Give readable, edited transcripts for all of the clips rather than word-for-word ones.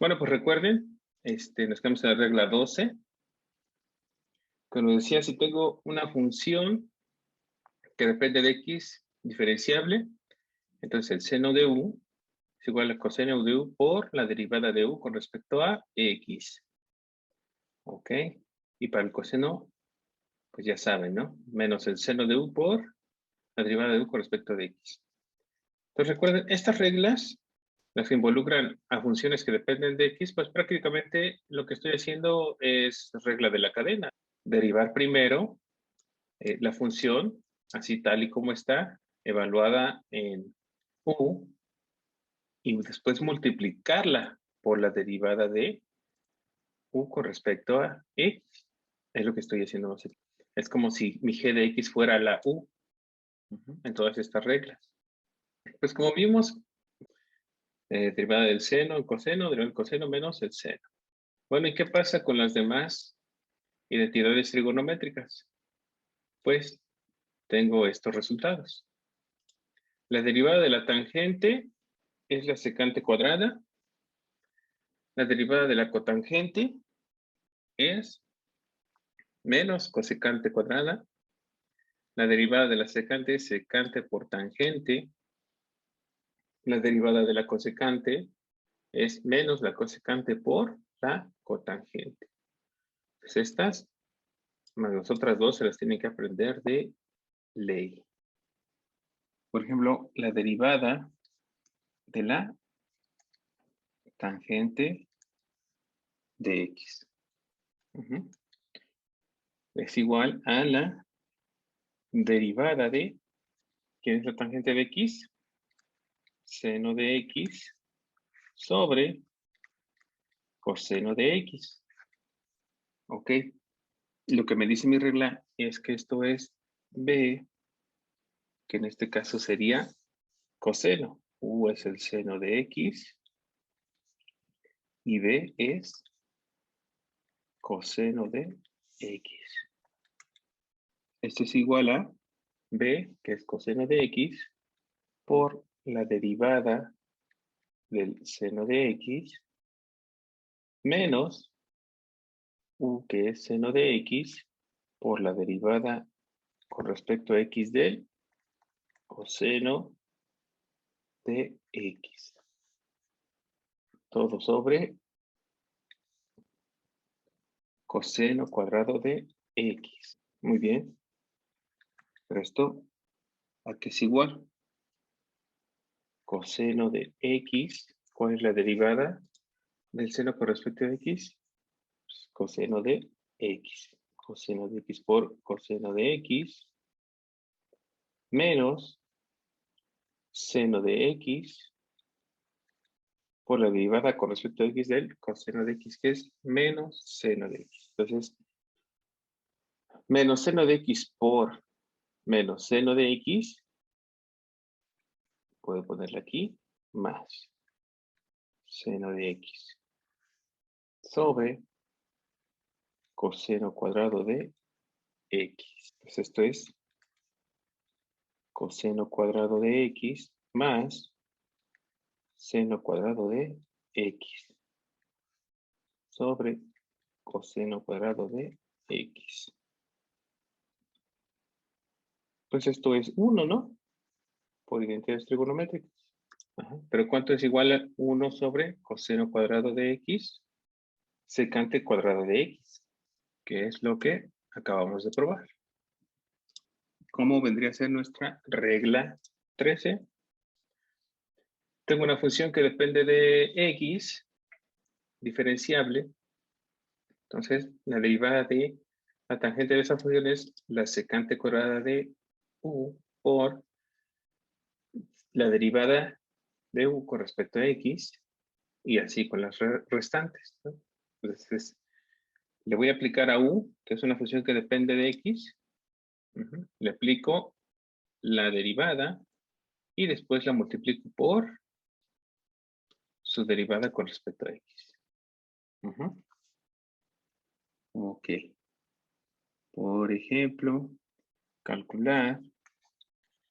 Bueno, pues recuerden, nos quedamos en la regla 12. Cuando decía, si tengo una función que depende de x diferenciable, entonces el seno de u es igual al coseno de u por la derivada de u con respecto a x. ¿Ok? Y para el coseno, pues ya saben, ¿no? Menos el seno de u por la derivada de u con respecto de x. Entonces recuerden, estas reglas, las que involucran a funciones que dependen de x, pues prácticamente lo que estoy haciendo es regla de la cadena. Derivar primero la función, así tal y como está, evaluada en u, y después multiplicarla por la derivada de u con respecto a x. Es lo que estoy haciendo aquí. Es como si mi g de x fuera la u en todas estas reglas. Pues como vimos, derivada del seno, el coseno, derivada del coseno menos el seno. Bueno, ¿y qué pasa con las demás identidades trigonométricas? Pues tengo estos resultados. La derivada de la tangente es la secante cuadrada. La derivada de la cotangente es menos cosecante cuadrada. La derivada de la secante es secante por tangente. La derivada de la cosecante es menos la cosecante por la cotangente. Pues estas, más las otras dos, se las tienen que aprender de ley. Por ejemplo, la derivada de la tangente de x. Es igual a la derivada de, ¿quién es la tangente de x? Seno de x sobre coseno de x. ¿Ok? Lo que me dice mi regla es que esto es b, que en este caso sería coseno. U es el seno de x y b es coseno de x. Esto es igual a b, que es coseno de x, por la derivada del seno de x, menos u, que es seno de x, por la derivada con respecto a x del coseno de x. Todo sobre coseno cuadrado de x. Muy bien. Pero esto, ¿a qué es igual? Coseno de x. ¿Cuál es la derivada del seno con respecto a x? Pues coseno de x. Coseno de x por coseno de x menos seno de x por la derivada con respecto a x del coseno de x, que es menos seno de x. Entonces, menos seno de x por menos seno de x, puedo ponerle aquí, más seno de x sobre coseno cuadrado de x. Entonces esto es coseno cuadrado de x más seno cuadrado de x sobre coseno cuadrado de x. Pues esto es 1, ¿no? Por identidades trigonométricas. Ajá. Pero ¿cuánto es igual a 1 sobre coseno cuadrado de x? Secante cuadrado de x, que es lo que acabamos de probar. ¿Cómo vendría a ser nuestra regla 13? Tengo una función que depende de x, diferenciable. Entonces, la derivada de la tangente de esa función es la secante cuadrada de u por la derivada de u con respecto a x, y así con las restantes, ¿no? Entonces, le voy a aplicar a u, que es una función que depende de x. Le aplico la derivada y después la multiplico por su derivada con respecto a x. Ok. Por ejemplo, calcular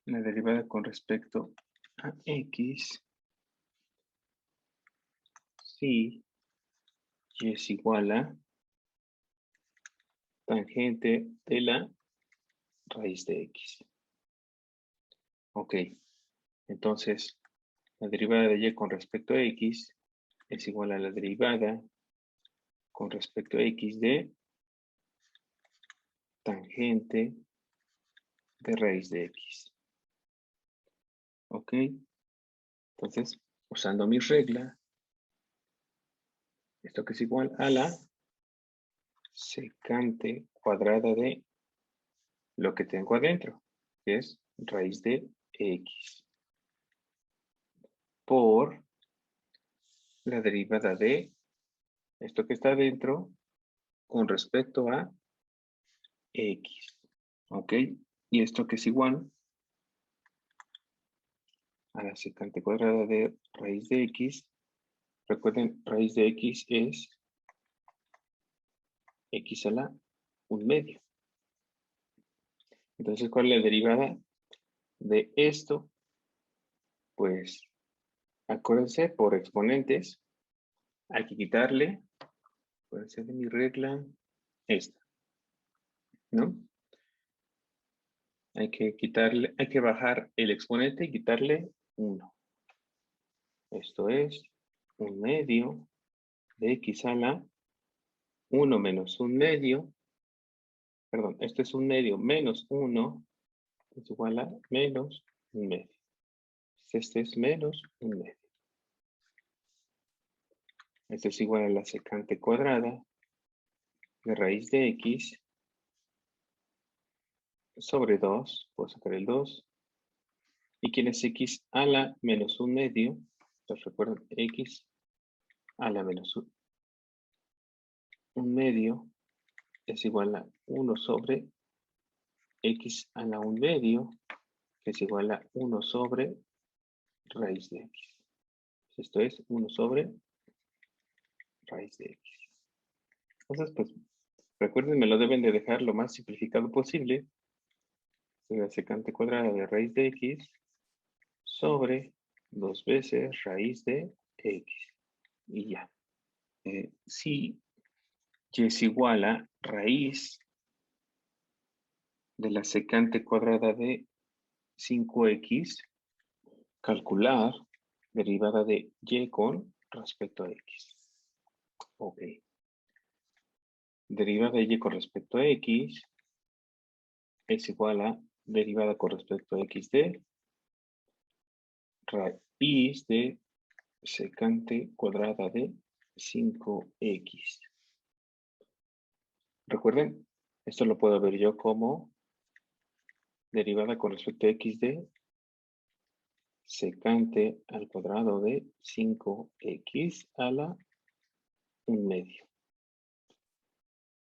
la derivada con respecto a x si y es igual a tangente de la raíz de x. Ok, entonces la derivada de y con respecto a x es igual a la derivada con respecto a x de tangente de raíz de x. Ok, entonces usando mi regla, esto que es igual a la secante cuadrada de lo que tengo adentro, que es raíz de x, por la derivada de esto que está adentro con respecto a x. ¿Ok? Y esto que es igual a la secante cuadrada de raíz de x. Recuerden, raíz de x es x a la 1/2. Entonces, ¿cuál es la derivada de esto? Pues, acuérdense, por exponentes, hay que quitarle, acuérdense de mi regla, esta, ¿no? Hay que quitarle, hay que bajar el exponente y quitarle 1. Esto es 1/2 de x a la 1 menos 1/2. Perdón, esto es 1/2 menos 1 es igual a menos 1/2. Este es menos 1/2. Esto es igual a la secante cuadrada de raíz de x sobre 2. Puedo sacar el 2. ¿Y quién es x a la menos 1/2? Entonces recuerden, x a la menos 1/2 es igual a 1 sobre x a la 1/2, que es igual a 1 sobre raíz de x. Esto es 1 sobre raíz de x. Entonces, pues, recuerden, me lo deben de dejar lo más simplificado posible. La secante cuadrada de raíz de x sobre 2 veces raíz de x. Y ya. Si y es igual a raíz de la secante cuadrada de 5x, calcular derivada de y con respecto a x. Ok. Derivada de y con respecto a x es igual a derivada con respecto a x de raíz de secante cuadrada de 5x. Recuerden, esto lo puedo ver yo como derivada con respecto a x de secante al cuadrado de 5x a la 1/2.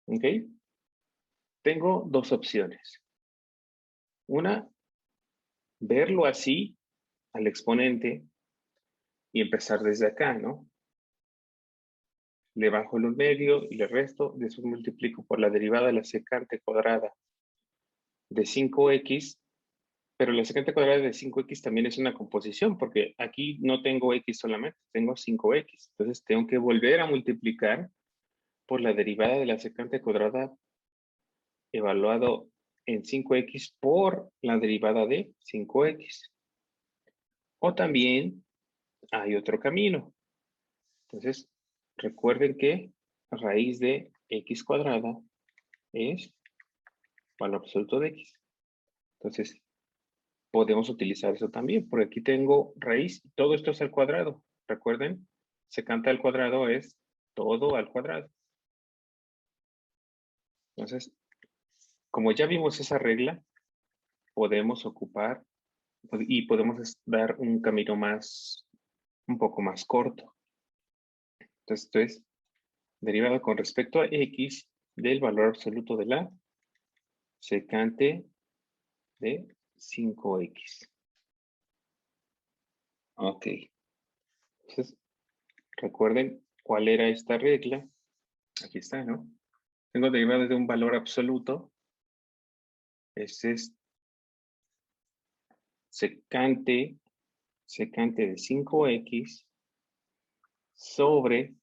¿Ok? Tengo dos opciones. Una, verlo así al exponente y empezar desde acá, ¿no? Le bajo el 1/2 y le resto, después multiplico por la derivada de la secante cuadrada de 5x, pero la secante cuadrada de 5x también es una composición, porque aquí no tengo x solamente, tengo 5x. Entonces tengo que volver a multiplicar por la derivada de la secante cuadrada evaluado en 5x por la derivada de 5x. O también hay otro camino. Entonces, recuerden que raíz de x cuadrada es valor absoluto de x. Entonces, podemos utilizar eso también, porque aquí tengo raíz, todo esto es al cuadrado. Recuerden, secante al cuadrado es todo al cuadrado. Entonces, como ya vimos esa regla, podemos ocupar y podemos dar un camino un poco más corto. Entonces, esto es derivada con respecto a x del valor absoluto de la secante de 5x. Ok. Entonces, recuerden cuál era esta regla. Aquí está, ¿no? Tengo derivada de un valor absoluto. Este es secante de 5x sobre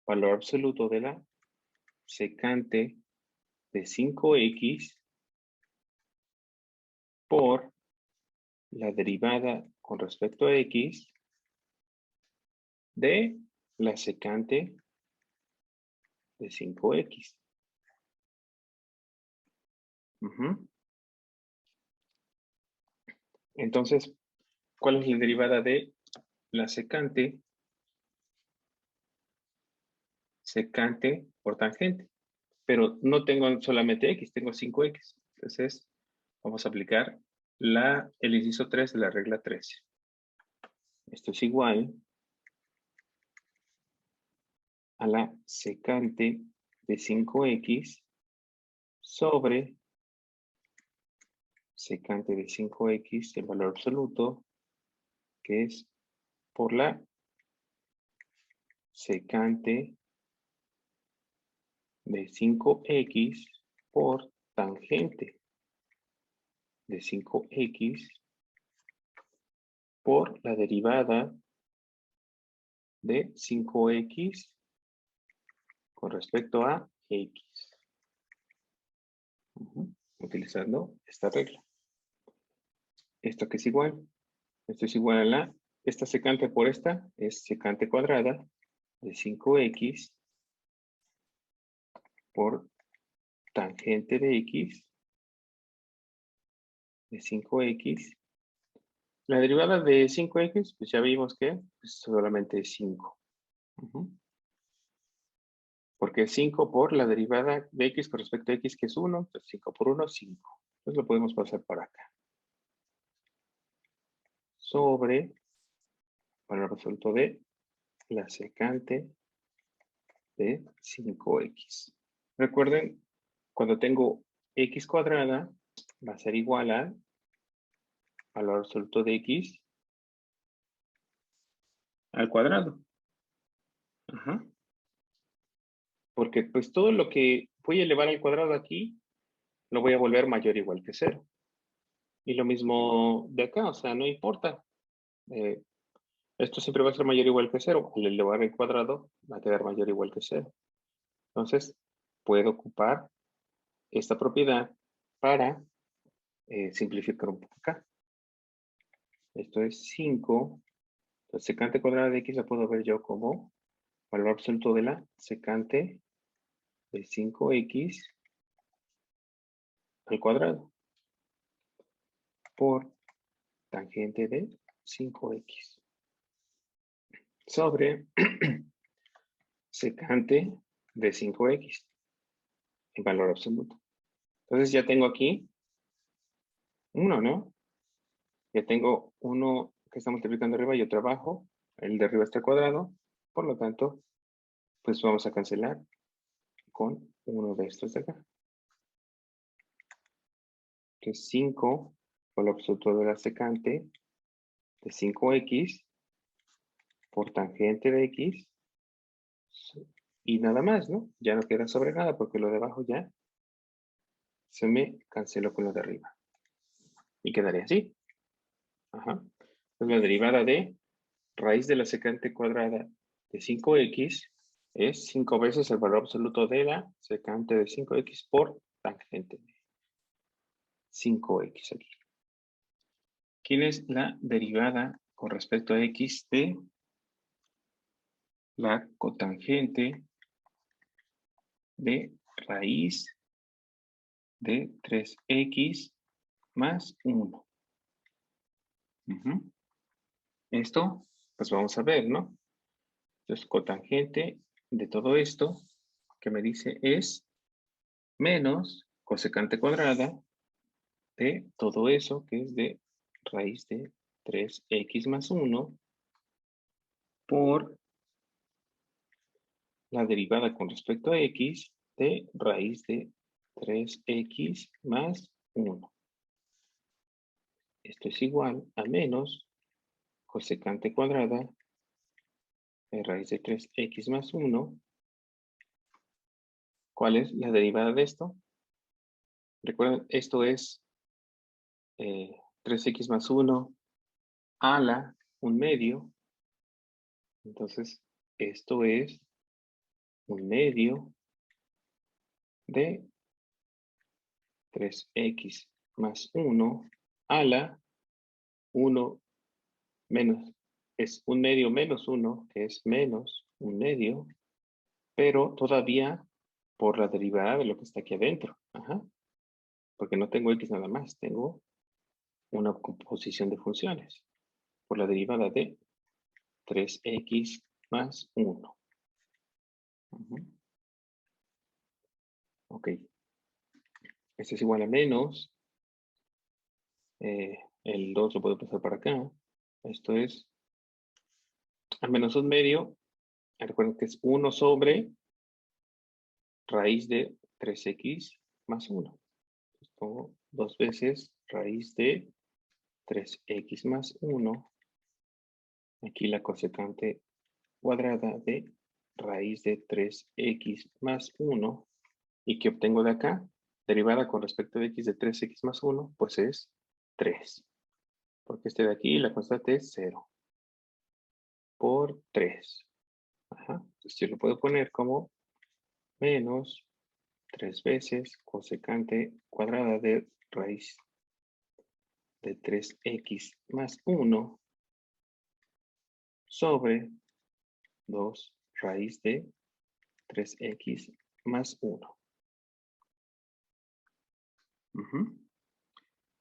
valor absoluto de la secante de 5x por la derivada con respecto a x de la secante de 5x. Entonces, ¿cuál es la derivada de la secante? Secante por tangente. Pero no tengo solamente x, tengo 5x. Entonces, vamos a aplicar el inciso 3 de la regla 13. Esto es igual a la secante de 5x sobre secante de 5x, el valor absoluto, que es por la secante de 5x por tangente de 5x por la derivada de 5x con respecto a x. Utilizando esta regla. Esto que es igual. Esto es igual a esta secante por esta es secante cuadrada de 5x por tangente de x de 5x. La derivada de 5x, pues ya vimos que es solamente 5. Porque es 5 por la derivada de x con respecto a x, que es 1. Entonces 5 por 1, 5. Entonces lo podemos pasar por acá. Sobre valor absoluto de la secante de 5x. Recuerden, cuando tengo x cuadrada, va a ser igual al valor absoluto de x al cuadrado. Porque pues todo lo que voy a elevar al cuadrado aquí, lo voy a volver mayor o igual que 0. Y lo mismo de acá, o sea, no importa. Esto siempre va a ser mayor o igual que 0. Al elevar el cuadrado, va a quedar mayor o igual que 0. Entonces, puedo ocupar esta propiedad para simplificar un poco acá. Esto es 5. La secante cuadrada de x la puedo ver yo como valor absoluto de la secante de 5x al cuadrado por tangente de 5x sobre secante de 5x en valor absoluto. Entonces ya tengo aquí 1, ¿no? Ya tengo uno que está multiplicando arriba y otro abajo. El de arriba está al cuadrado. Por lo tanto, pues vamos a cancelar con uno de estos de acá. Que es 5 valor absoluto de la secante de 5x por tangente de x y nada más, ¿no? Ya no queda sobre nada porque lo de abajo ya se me canceló con lo de arriba. Y quedaría así. Entonces la derivada de raíz de la secante cuadrada de 5x es 5 veces el valor absoluto de la secante de 5x por tangente de 5x aquí. ¿Quién es la derivada con respecto a x de la cotangente de raíz de 3x más 1? Esto, pues vamos a ver, ¿no? Entonces, cotangente de todo esto, que me dice es menos cosecante cuadrada de todo eso, que es de raíz de 3x más 1 por la derivada con respecto a x de raíz de 3x más 1. Esto es igual a menos cosecante cuadrada de raíz de 3x más 1. ¿Cuál es la derivada de esto? Recuerden, esto es 3x más 1 a la 1 medio. Entonces, esto es 1 medio de 3x más 1 a la 1 menos, es 1 medio menos 1, que es menos 1 medio, pero todavía por la derivada de lo que está aquí adentro. Ajá. Porque no tengo x nada más, tengo una composición de funciones por la derivada de 3x más 1. Ok. Este es igual a menos. El 2 lo puedo pasar para acá. Esto es a menos 1 medio. Recuerden que es 1 sobre raíz de 3x más 1. Entonces pongo 2 veces raíz de 3x más 1. Aquí la cosecante cuadrada de raíz de 3x más 1. ¿Y qué obtengo de acá? Derivada con respecto de x de 3x más 1, pues es 3. Porque este de aquí, la constante es 0. Por 3. Ajá. Entonces yo lo puedo poner como menos 3 veces cosecante cuadrada de raíz de 3x más 1 sobre 2 raíz de 3x más 1.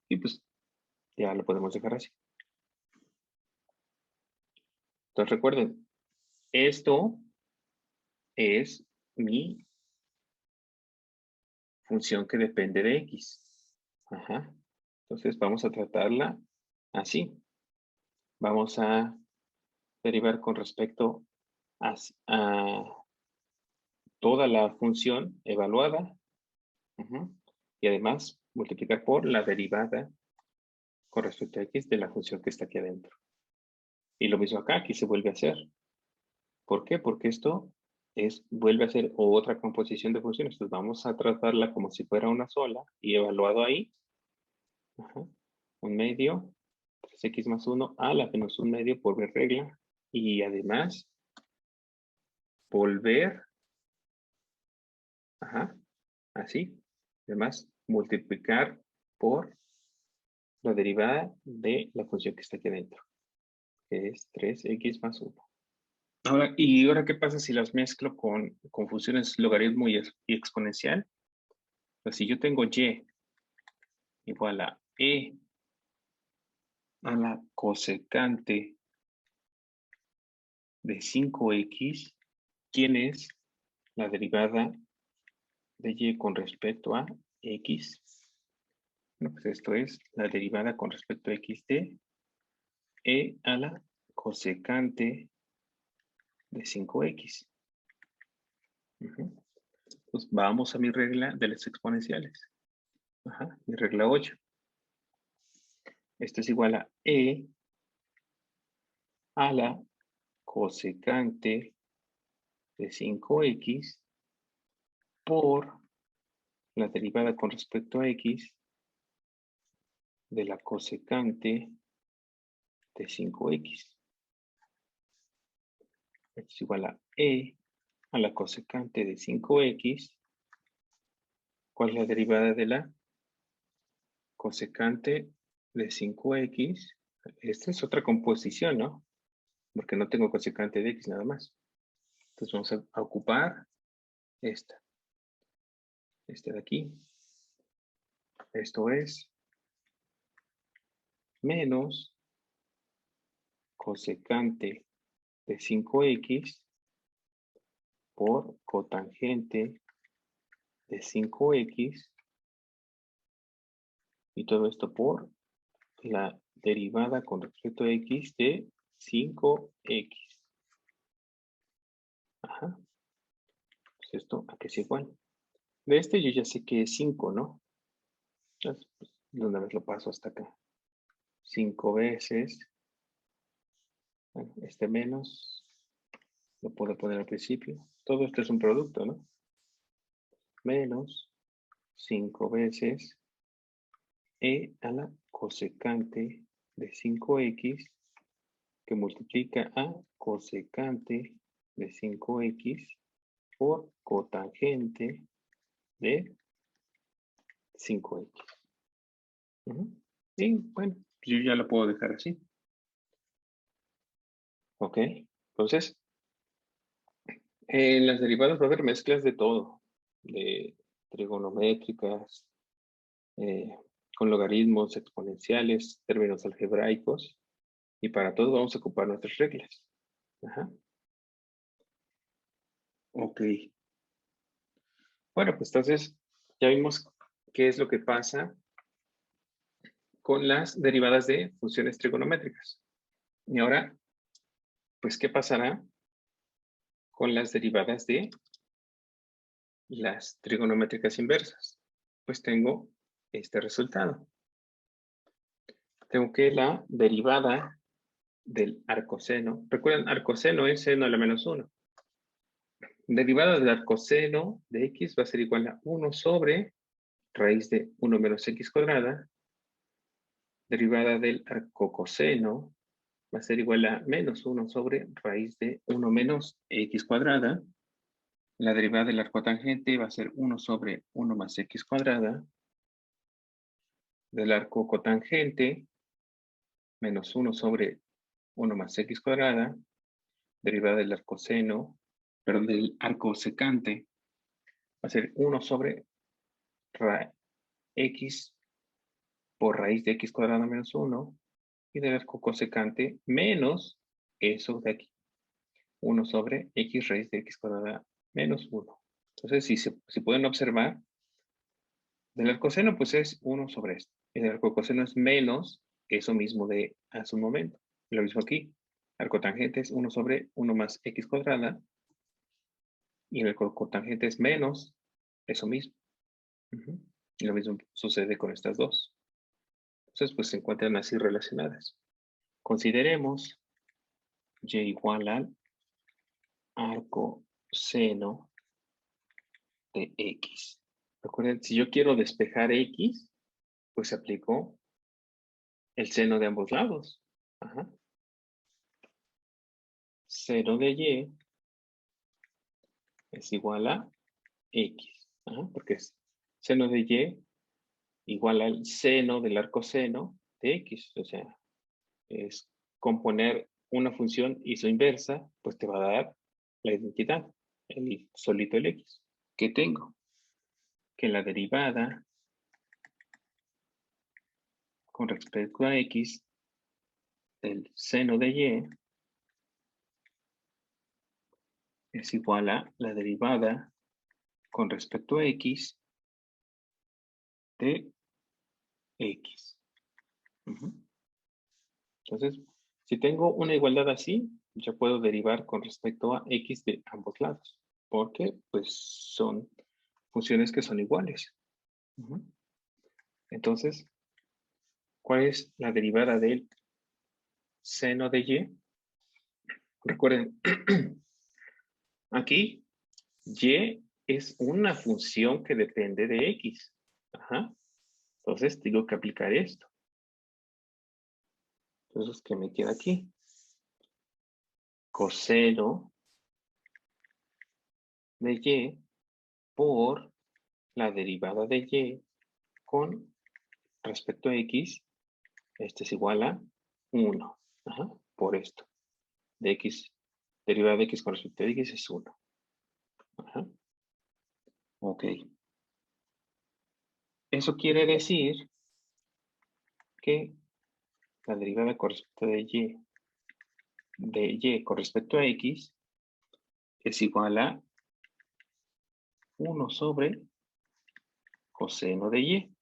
Y pues ya lo podemos dejar así. Entonces recuerden, esto es mi función que depende de x. Ajá. Entonces vamos a tratarla así. Vamos a derivar con respecto a toda la función evaluada. Y además multiplicar por la derivada con respecto a x de la función que está aquí adentro. Y lo mismo acá, aquí se vuelve a hacer. ¿Por qué? Porque esto vuelve a ser otra composición de funciones. Entonces vamos a tratarla como si fuera una sola y evaluado ahí. 1 medio, 3x más 1 a la menos 1 medio por ver regla. Y además, volver, así. Además, multiplicar por la derivada de la función que está aquí adentro, que es 3x más 1. Ahora, ¿y ahora qué pasa si las mezclo con funciones logaritmo y exponencial? Pues si yo tengo y igual a e a la cosecante de 5x, ¿quién es la derivada de y con respecto a x? Bueno, pues esto es la derivada con respecto a x de e a la cosecante de 5x. Pues vamos a mi regla de las exponenciales. Mi regla 8. Esto es igual a e a la cosecante de 5x por la derivada con respecto a x de la cosecante de 5x. Esto es igual a e a la cosecante de 5x. ¿Cuál es la derivada de la cosecante de 5x? Esta es otra composición, ¿no? Porque no tengo cosecante de x nada más. Entonces vamos a ocupar esta. Esta de aquí. Esto es menos cosecante de 5x por cotangente de 5x y todo esto por la derivada con respecto a x de 5x. Pues esto aquí es igual. De este yo ya sé que es 5, ¿no? Entonces, pues, de una vez lo paso hasta acá. 5 veces. Bueno, este menos lo puedo poner al principio. Todo esto es un producto, ¿no? Menos 5 veces e a la cosecante de 5x que multiplica a cosecante de 5x por cotangente de 5x. Y bueno, yo ya lo puedo dejar así. Ok, entonces, en las derivadas va a haber mezclas de todo, de trigonométricas, con logaritmos exponenciales, términos algebraicos, y para todo vamos a ocupar nuestras reglas. Ajá. Ok. Bueno, pues entonces ya vimos qué es lo que pasa con las derivadas de funciones trigonométricas. Y ahora, pues, ¿qué pasará con las derivadas de las trigonométricas inversas? Pues tengo este resultado. Tengo que la derivada del arcoseno. Recuerden, arcoseno es seno a la menos 1. Derivada del arcoseno de x va a ser igual a 1 sobre raíz de 1 menos x cuadrada. Derivada del arcocoseno va a ser igual a menos 1 sobre raíz de 1 menos x cuadrada. La derivada del arcotangente va a ser 1 sobre 1 más x cuadrada. Del arco cotangente, menos 1 sobre 1 más x cuadrada. Derivada del arcoseno, perdón, del arco secante, va a ser 1 sobre x por raíz de x cuadrada menos 1. Y del arco cosecante menos eso de aquí. 1 sobre x raíz de x cuadrada menos 1. Entonces, si pueden observar, del arcoseno pues es 1 sobre esto. Y del arcocoseno es menos eso mismo de hace un momento. Lo mismo aquí. Arcotangente es 1 sobre 1 más x cuadrada. Y el cotangente es menos eso mismo. Y lo mismo sucede con estas dos. Entonces, pues se encuentran así relacionadas. Consideremos y igual al arcoseno de x. Recuerden, si yo quiero despejar x, pues aplico el seno de ambos lados. Ajá. Seno de y es igual a x. Ajá, porque es seno de y igual al seno del arcoseno de x. O sea, es componer una función y su inversa, pues te va a dar la identidad, solito el x. ¿Qué tengo? Que la derivada con respecto a x del seno de y es igual a la derivada con respecto a x de x. Entonces, si tengo una igualdad así, yo puedo derivar con respecto a x de ambos lados, porque pues son funciones que son iguales. Entonces, ¿cuál es la derivada del seno de y? Recuerden, aquí y es una función que depende de x. Ajá. Entonces, tengo que aplicar esto. Entonces, ¿qué me queda aquí? Coseno de y por la derivada de y con respecto a x, este es igual a 1. Ajá, por esto. De x, derivada de x con respecto a x es 1. Ajá. Ok. Eso quiere decir que la derivada con respecto de y con respecto a x es igual a 1 sobre coseno de y.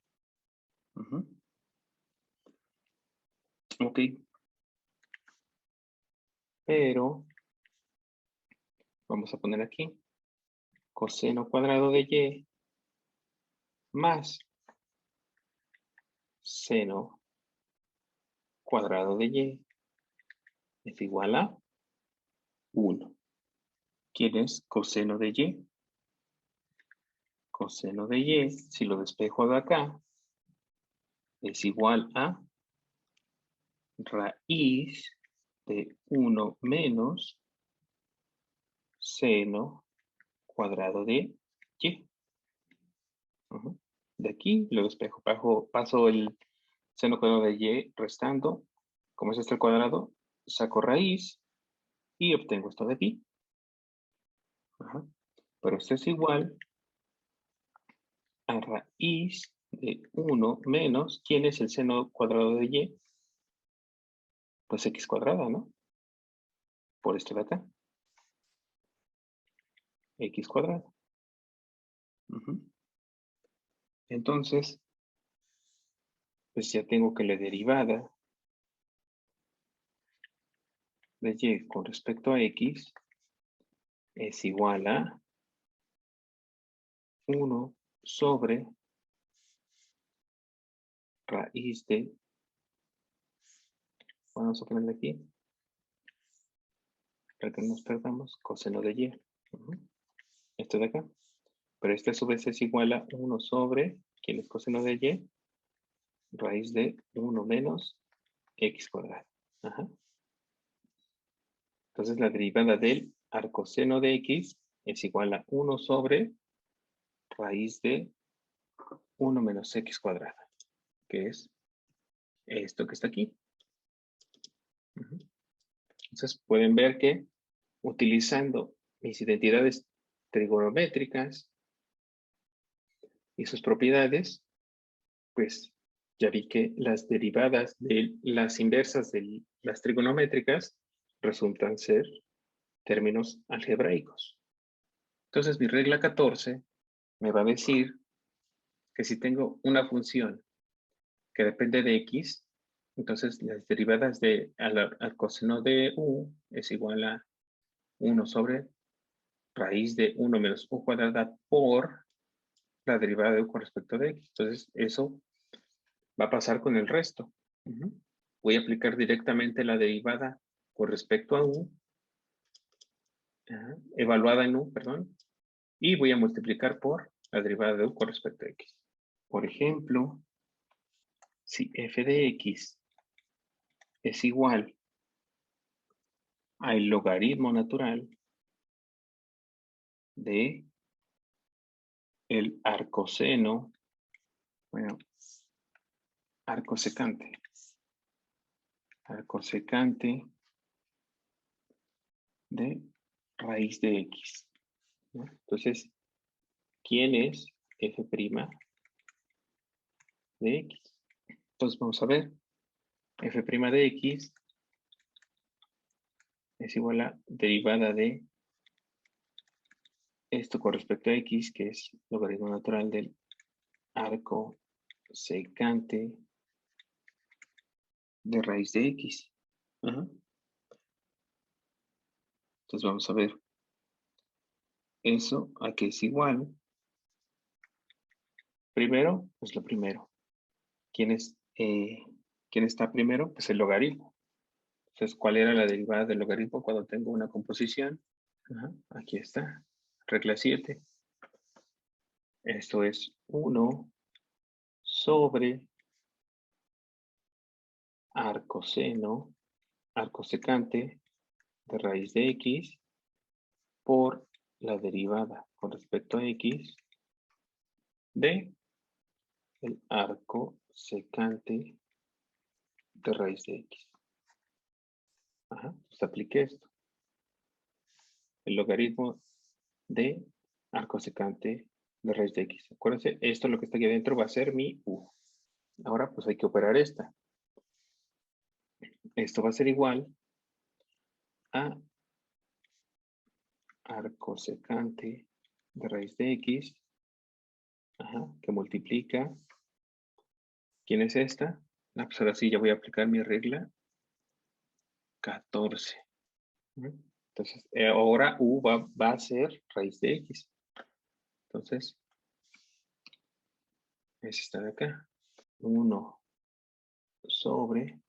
Ok. Pero vamos a poner aquí coseno cuadrado de y más seno cuadrado de y es igual a 1. ¿Quién es coseno de y? Coseno de y, si lo despejo de acá, es igual a raíz de 1 menos seno cuadrado de y. De aquí, luego espejo, paso el seno cuadrado de y restando. Como es este el cuadrado, saco raíz y obtengo esto de pi. Pero esto es igual a raíz de 1 menos, ¿quién es el seno cuadrado de y? Pues x cuadrada, ¿no? Por esto de acá. X cuadrada. Entonces, pues ya tengo que la derivada de y con respecto a x es igual a 1 sobre raíz de, vamos a ponerle aquí, para que no nos perdamos, coseno de y. Esto de acá. Pero este a su vez es igual a 1 sobre, ¿quién es coseno de y? Raíz de 1 menos x cuadrado. Entonces la derivada del arcoseno de x es igual a 1 sobre raíz de 1 menos x cuadrada, que es esto que está aquí. Entonces pueden ver que utilizando mis identidades trigonométricas y sus propiedades, pues ya vi que las derivadas de las inversas de las trigonométricas resultan ser términos algebraicos. Entonces mi regla 14 me va a decir que si tengo una función que depende de x, entonces las derivadas de al coseno de u es igual a 1 sobre raíz de 1 menos u cuadrada por la derivada de u con respecto de x. Entonces eso va a pasar con el resto. Voy a aplicar directamente la derivada con respecto a u, evaluada en u, perdón, y voy a multiplicar por la derivada de u con respecto a x. Por ejemplo, si f de x es igual al logaritmo natural de el arcoseno, bueno, arcosecante de raíz de x. ¿No? Entonces, ¿quién es f' de x? Entonces vamos a ver, f' de x es igual a derivada de esto con respecto a x, que es logaritmo natural del arco secante de raíz de x. Entonces vamos a ver eso a qué es igual. Primero, pues lo primero. ¿Quién está primero? Pues el logaritmo. Entonces, ¿cuál era la derivada del logaritmo cuando tengo una composición? Aquí está. Regla 7. Esto es 1 sobre arcosecante de raíz de x por la derivada con respecto a x de el arcosecante de raíz de x. Pues apliqué esto. El logaritmo de arcosecante de raíz de x. Acuérdense, esto lo que está aquí adentro va a ser mi u. Ahora pues hay que operar esta. Esto va a ser igual a arcosecante de raíz de x, que multiplica. ¿Quién es esta? Pues ahora sí ya voy a aplicar mi regla 14. Entonces, ahora u va a ser raíz de x. Entonces, es esta de acá. 1 sobre.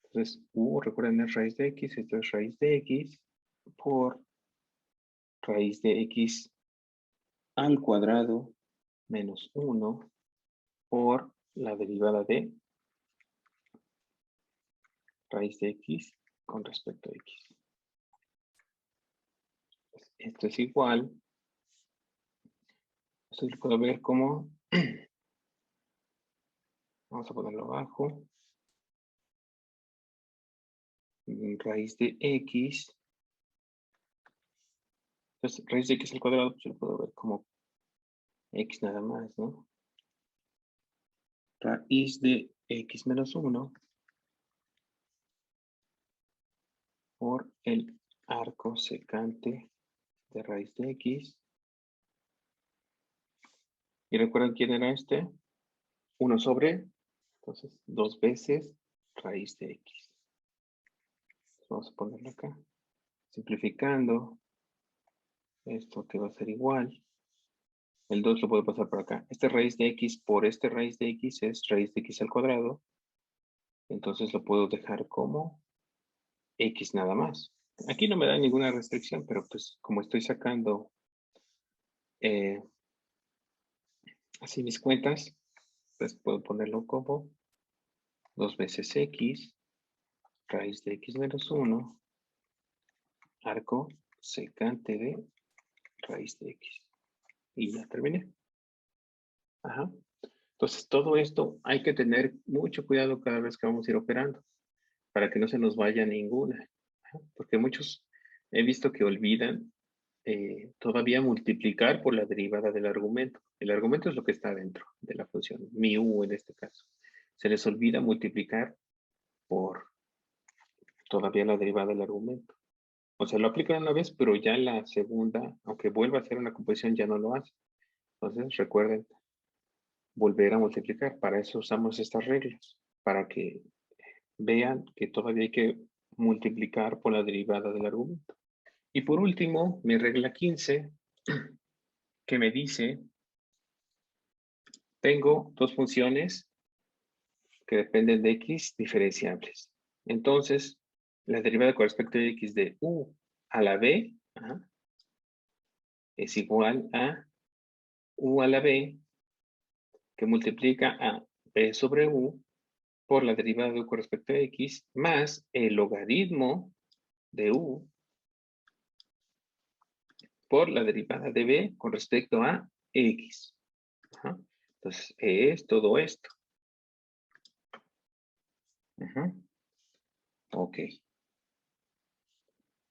Entonces, u, recuerden, es raíz de x. Esto es raíz de x por raíz de x al cuadrado menos 1 por la derivada de raíz de x con respecto a x. Esto es igual Esto lo puedo ver como, vamos a ponerlo abajo, raíz de x. Entonces, raíz de x al cuadrado, pues yo lo puedo ver como x nada más, ¿no? Raíz de x menos 1 por el arco secante de raíz de x. ¿Y recuerdan quién era este? 1 sobre, entonces, 2 veces raíz de x. Vamos a ponerlo acá. Simplificando, esto que va a ser igual. El 2 lo puedo pasar por acá. Este raíz de x por este raíz de x es raíz de x al cuadrado. Entonces lo puedo dejar como x nada más. Aquí no me da ninguna restricción, pero pues como estoy sacando así mis cuentas, pues puedo ponerlo como 2 veces x, raíz de x menos 1, arco secante de raíz de x. Y ya terminé. Ajá. Entonces, todo esto hay que tener mucho cuidado cada vez que vamos a ir operando, para que no se nos vaya ninguna. Ajá. Porque muchos he visto que olvidan todavía multiplicar por la derivada del argumento. El argumento es lo que está dentro de la función, mi u en este caso. Se les olvida multiplicar por todavía la derivada del argumento. O sea, lo aplican una vez, pero ya la segunda, aunque vuelva a hacer una composición, ya no lo hace. Entonces, recuerden volver a multiplicar. Para eso usamos estas reglas, para que vean que todavía hay que multiplicar por la derivada del argumento. Y por último, mi regla 15, que me dice, tengo dos funciones que dependen de x diferenciables. Entonces, la derivada con respecto a x de u a la b es igual a u a la b, que multiplica a b sobre u por la derivada de u con respecto a x, más el logaritmo de u por la derivada de b con respecto a x. Ajá. Entonces, es todo esto. Ajá. Ok.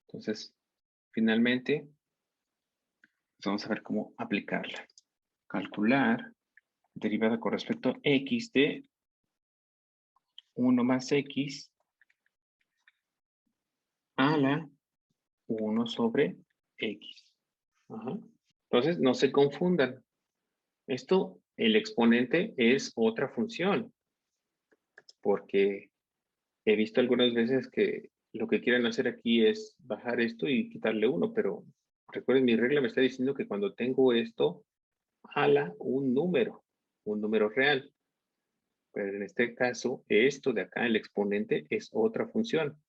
Entonces, finalmente, vamos a ver cómo aplicarla. Calcular derivada con respecto a x de 1 más x a la 1 sobre x. Ajá. Entonces, no se confundan. Esto, el exponente es otra función, porque he visto algunas veces que lo que quieren hacer aquí es bajar esto y quitarle 1, pero recuerden, mi regla me está diciendo que cuando tengo esto, jala un número real. Pero en este caso, esto de acá, el exponente, es otra función.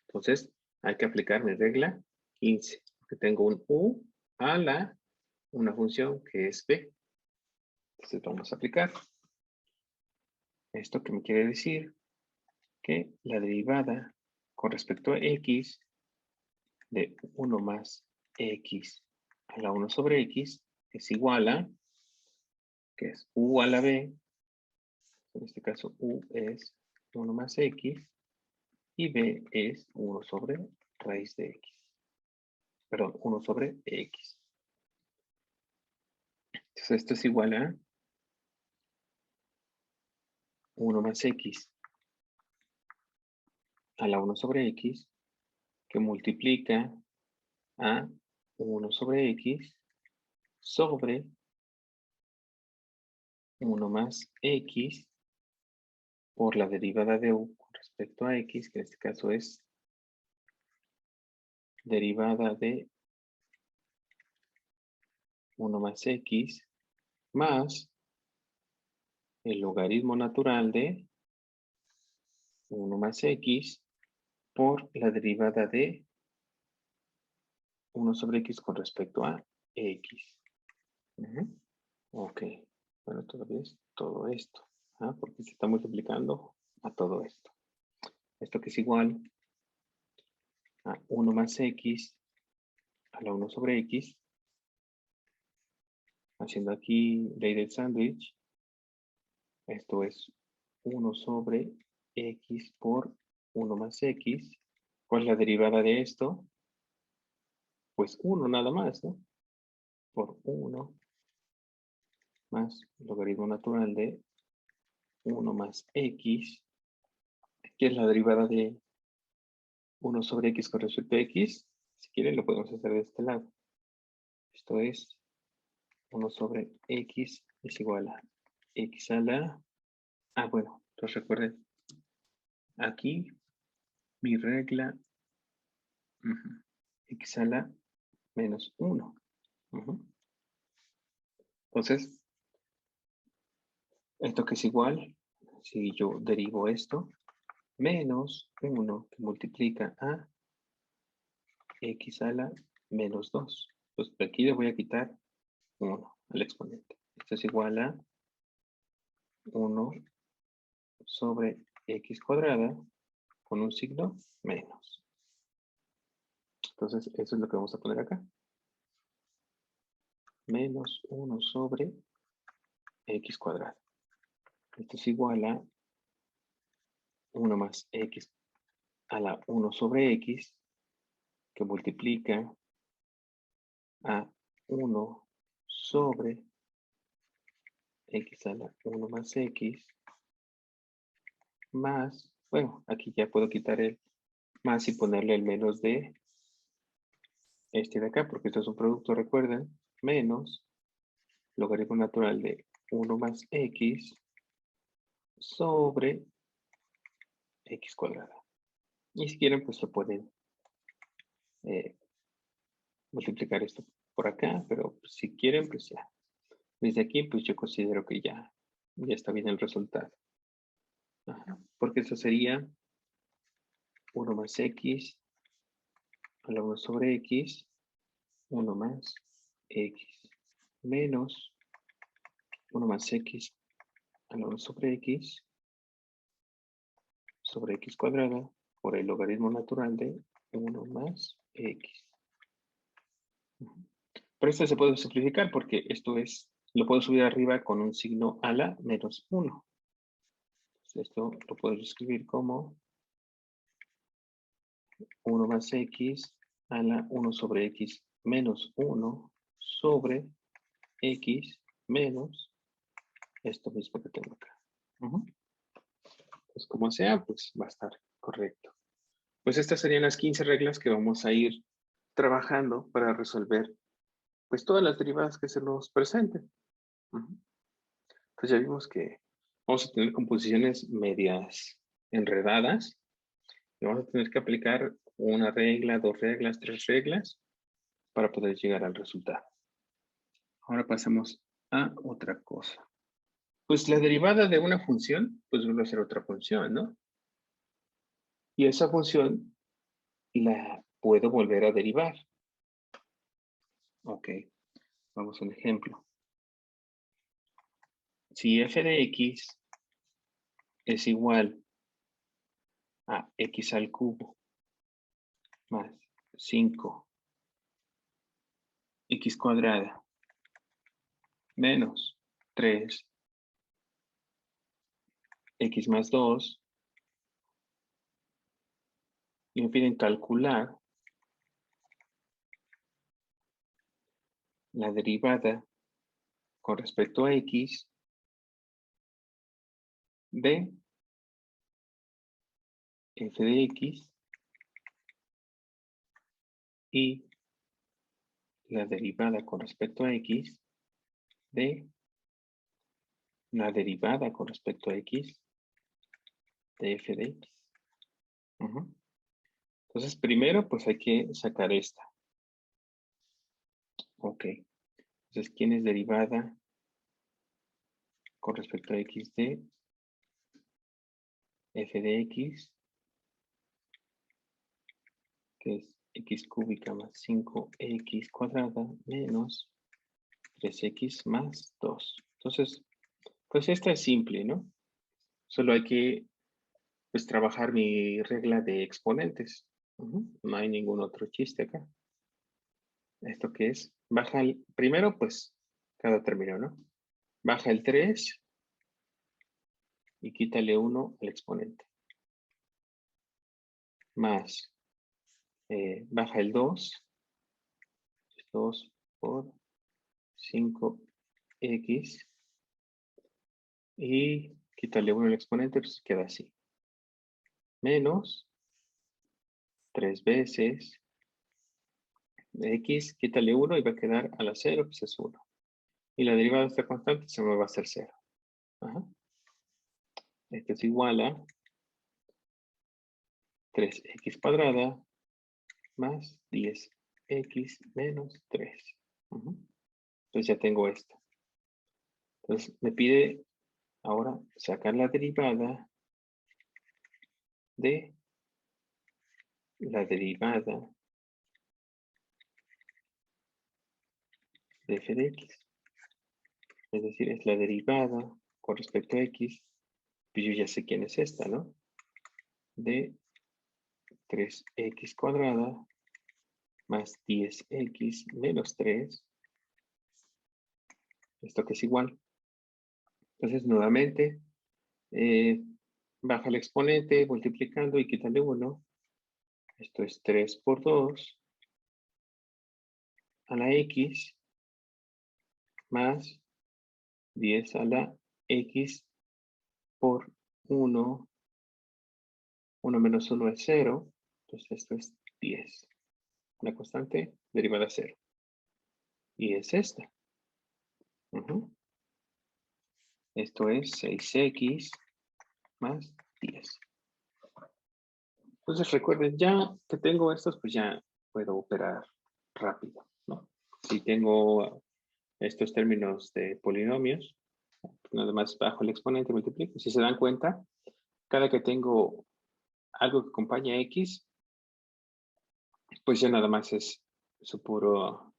Entonces, hay que aplicar mi regla 15, porque tengo un u a la, una función que es b. Entonces, vamos a aplicar. ¿Esto qué me quiere decir? Que la derivada con respecto a x de 1 más x a la 1 sobre x es igual a, que es u a la b, en este caso u es 1 más x, y b es 1 sobre raíz de x. Perdón, 1 sobre x. Entonces esto es igual a 1 más x a la 1 sobre x, que multiplica a 1 sobre x sobre 1 más x por la derivada de u con respecto a x, que en este caso es derivada de 1 más x más el logaritmo natural de 1 más x por la derivada de 1 sobre x con respecto a x. Ok, bueno, todavía es todo esto, porque se está multiplicando a todo esto. Esto que es igual a 1 más x a la 1 sobre x Haciendo aquí ley del sándwich, esto es 1 sobre x por 1 más x. ¿Cuál es la derivada de esto? Pues 1 nada más, ¿no? Por 1 más logaritmo natural de 1 más x, que es la derivada de 1 sobre x con respecto a x. Si quieren lo podemos hacer de este lado. Esto es 1 sobre x es igual a x a la... Ah, bueno, entonces recuerden, aquí mi regla x a la menos 1. Entonces, esto que es igual, si yo derivo esto, menos 1 que multiplica a x a la menos 2. Pues de aquí le voy a quitar 1 al exponente. Esto es igual a 1 sobre x cuadrada con un signo menos. Entonces, eso es lo que vamos a poner acá. Menos 1 sobre x cuadrado. Esto es igual a 1 más x a la 1 sobre x que multiplica a 1 sobre x a la 1 más x más, bueno, aquí ya puedo quitar el más y ponerle el menos de este de acá, porque esto es un producto, recuerden, menos logaritmo natural de 1 más x sobre x cuadrada. Y si quieren, pues lo pueden multiplicar esto por acá, pero si quieren, pues ya. Desde aquí, pues yo considero que ya está bien el resultado. Porque eso sería 1 más x a la 1 sobre x, 1 más x menos 1 más x a la 1 sobre x cuadrada por el logaritmo natural de 1 más x. Pero esto se puede simplificar porque esto es, lo puedo subir arriba con un signo a la menos 1. Entonces esto lo puedo escribir como 1 más x a la 1 sobre x menos 1 sobre x menos esto mismo que tengo acá. Pues como sea, pues va a estar correcto. Pues estas serían las 15 reglas que vamos a ir trabajando para resolver pues todas las derivadas que se nos presenten. Pues ya vimos que vamos a tener composiciones medias enredadas y vamos a tener que aplicar una regla, 2 reglas, 3 reglas para poder llegar al resultado. Ahora pasemos a otra cosa. Pues la derivada de una función, pues vuelve a ser otra función, ¿no? Y esa función la puedo volver a derivar. Ok, vamos a un ejemplo. Si f de x es igual a x al cubo más 5 x cuadrada menos 3 x más 2 y me piden calcular la derivada con respecto a x de f de x y la derivada con respecto a x de la derivada con respecto a x de f de x. Entonces, primero, pues hay que sacar esta. Ok. Entonces, ¿quién es derivada con respecto a x de f de x? Que es x cúbica más 5x cuadrada menos 3x más 2. Entonces, pues esta es simple, ¿no? Solo hay que pues trabajar mi regla de exponentes. No hay ningún otro chiste acá. ¿Esto qué es? Baja, primero pues cada término, ¿no? Baja el 3 y quítale 1 al exponente. Más, baja el 2 por 5x y quítale 1 al exponente, pues queda así. Menos 3 veces x, quítale 1 y va a quedar a la 0, pues es 1. Y la derivada de esta constante se me va a hacer 0. Ajá. Esto es igual a 3x cuadrada más 10x menos 3. Entonces ya tengo esto. Entonces me pide ahora sacar la derivada de f de x. Es decir, es la derivada con respecto a x. Pues yo ya sé quién es esta, ¿no? De 3x cuadrada más 10x menos 3. Esto que es igual. Entonces, nuevamente, baja el exponente multiplicando y quítale 1. Esto es 3 por 2 a la x más 10 a la x por 1. 1 menos 1 es 0. Entonces, esto es 10. Una constante derivada a 0. Y es esta. Esto es 6x más 10. Entonces recuerden, ya que tengo estos, pues ya puedo operar rápido, ¿no? Si tengo estos términos de polinomios, nada más bajo el exponente, multiplico. Si se dan cuenta, cada que tengo algo que acompaña a x, pues ya nada más es su puro,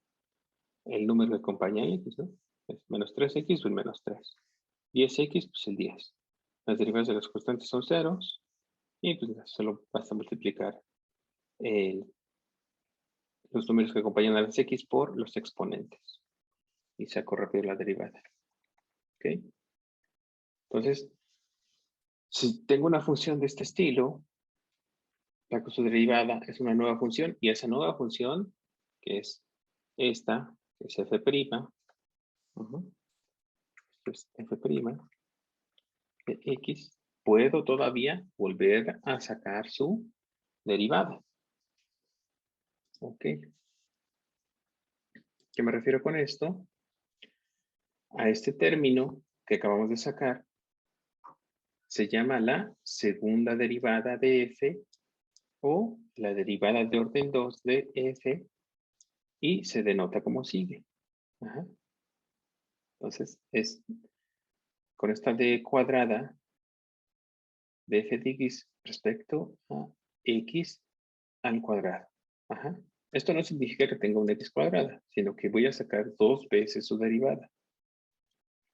el número que acompaña a x, ¿no? Es menos 3x, pues menos 3. 10x, pues el 10. Las derivadas de las constantes son ceros, y pues solo basta multiplicar los números que acompañan a las x por los exponentes. Y saco rápido la derivada. ¿Ok? Entonces, si tengo una función de este estilo, la su derivada es una nueva función, y esa nueva función, que es esta, que es f', esto es f' de x, puedo todavía volver a sacar su derivada. ¿Ok? ¿Qué me refiero con esto? A este término que acabamos de sacar, se llama la segunda derivada de f o la derivada de orden 2 de f y se denota como sigue. Ajá. Entonces, es con esta d cuadrada de f de x respecto a x al cuadrado. Ajá. Esto no significa que tenga una x cuadrada, sino que voy a sacar 2 veces su derivada.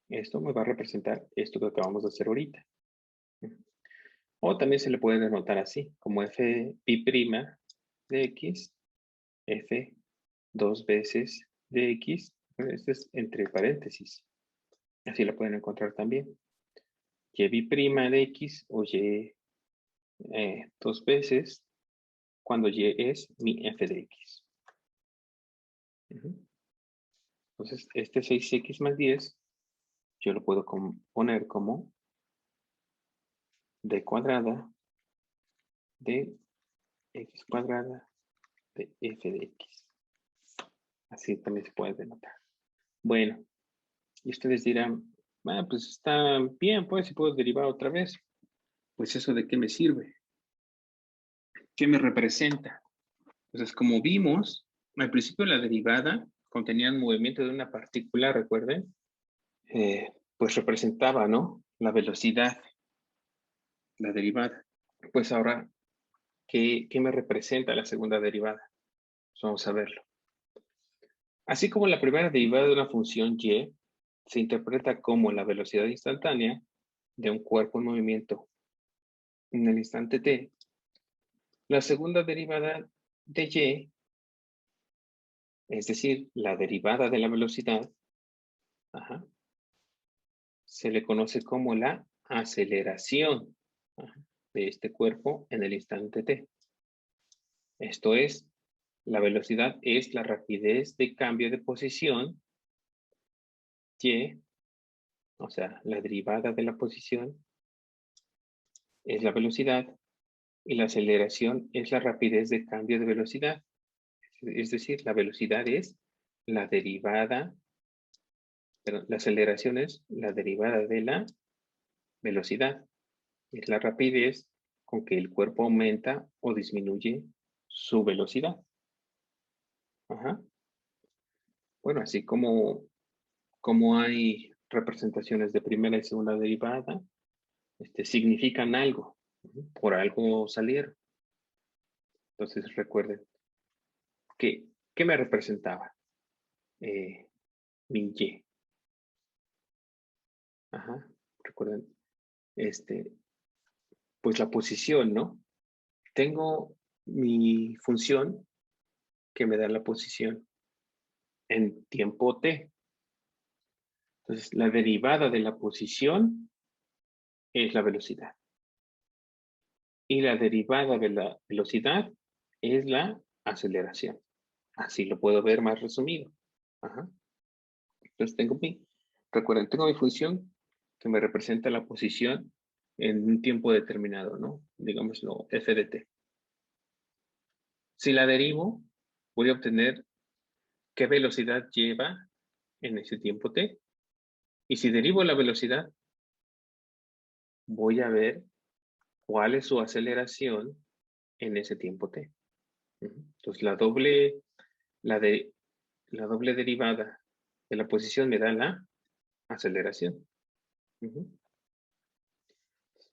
Esto me va a representar esto que acabamos de hacer ahorita. O también se le puede denotar así, como f' de x, f 2 veces de x. Bueno, esto es entre paréntesis. Así lo pueden encontrar también. Y' de x o y 2 veces cuando y es mi f de x. Entonces, este 6x más 10, yo lo puedo poner como d cuadrada de x cuadrada de f de x. Así también se puede denotar. Bueno, y ustedes dirán, pues está bien, pues si puedo derivar otra vez. Pues eso de qué me sirve. ¿Qué me representa? Entonces, como vimos, al principio la derivada contenía el movimiento de una partícula, recuerden, pues representaba, ¿no? La velocidad, la derivada. Pues ahora, ¿qué me representa la segunda derivada? Pues vamos a verlo. Así como la primera derivada de una función y se interpreta como la velocidad instantánea de un cuerpo en movimiento en el instante t, la segunda derivada de y, es decir, la derivada de la velocidad, ajá, se le conoce como la aceleración, ajá, de este cuerpo en el instante t. Esto es, la velocidad es la rapidez de cambio de posición y, o sea, la derivada de la posición es la velocidad y la aceleración es la rapidez de cambio de velocidad. Es decir, la velocidad es la derivada, pero la aceleración es la derivada de la velocidad. Es la rapidez con que el cuerpo aumenta o disminuye su velocidad. Ajá. Bueno, así como hay representaciones de primera y segunda derivada, significan algo. Por algo salieron. Entonces recuerden que, ¿qué me representaba? Mi Y. Ajá. Recuerden, pues la posición, ¿no? Tengo mi función que me da la posición en tiempo t. Entonces, la derivada de la posición es la velocidad. Y la derivada de la velocidad es la aceleración. Así lo puedo ver más resumido. Ajá. Entonces, recuerden, tengo mi función que me representa la posición en un tiempo determinado, ¿no? Digámoslo, f de t. Si la derivo, voy a obtener qué velocidad lleva en ese tiempo t. Y si derivo la velocidad, voy a ver cuál es su aceleración en ese tiempo t. Entonces, la doble derivada de la posición me da la aceleración.